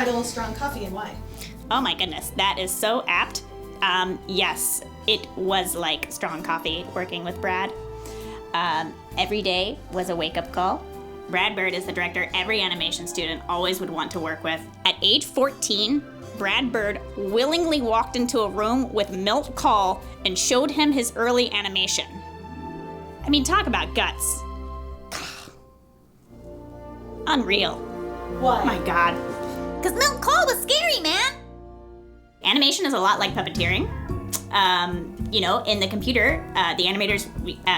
idol strong coffee and why? Oh my goodness, that is so apt. Yes, it was like strong coffee working with Brad. Every day was a wake-up call. Brad Bird is the director every animation student always would want to work with. At age 14, Brad Bird willingly walked into a room with Milt Kahl and showed him his early animation. I mean, talk about guts. Unreal. Why? Oh my God. Because Milt Kahl was scary, man. Animation is a lot like puppeteering. You know, in the computer, the animators,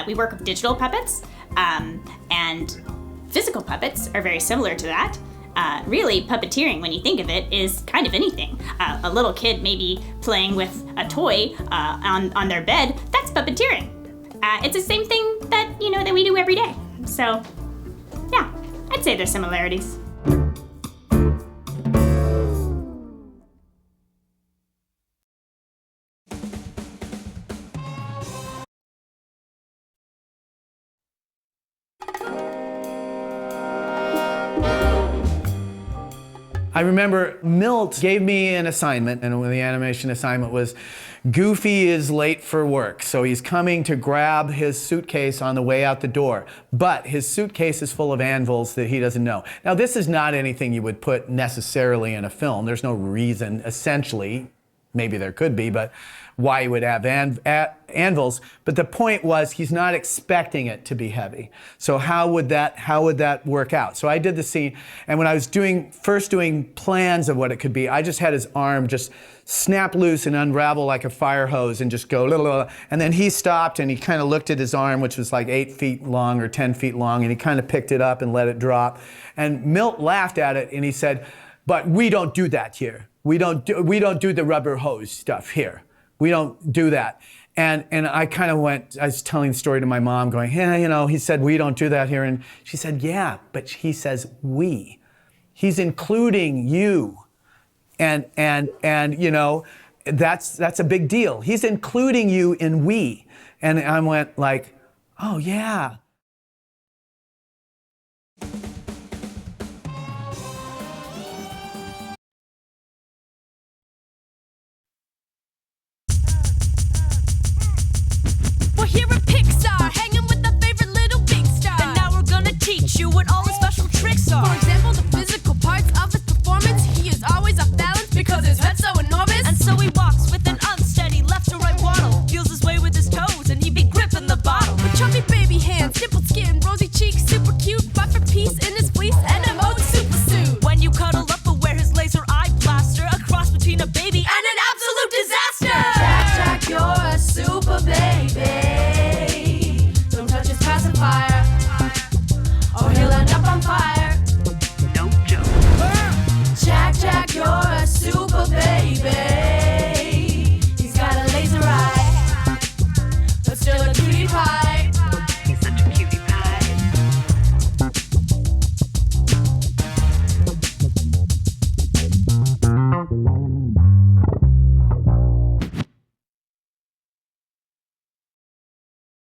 we work with digital puppets, and physical puppets are very similar to that. Really, puppeteering, when you think of it, is kind of anything. A little kid maybe playing with a toy on their bed, that's puppeteering. It's the same thing that, you know, that we do every day. So, yeah, I'd say there's similarities. I remember Milt gave me an assignment, and the animation assignment was Goofy is late for work, so he's coming to grab his suitcase on the way out the door. But his suitcase is full of anvils that he doesn't know. Now, this is not anything you would put necessarily in a film. There's no reason, essentially, maybe there could be, but why you would have anvils. But the point was, he's not expecting it to be heavy. So how would that work out? So I did the scene, and when I was first doing plans of what it could be, I just had his arm just snap loose and unravel like a fire hose and just go, blah, blah, blah. And then he stopped and he kind of looked at his arm, which was like 8 feet long or 10 feet long, and he kind of picked it up and let it drop. And Milt laughed at it and he said, "But we don't do that here. We don't do the rubber hose stuff here. We don't do that." And I kind of I was telling the story to my mom going, "Yeah, you know, he said we don't do that here." And she said, "Yeah, but he says we. He's including you." And you know, that's a big deal. He's including you in we. And I went like, "Oh yeah,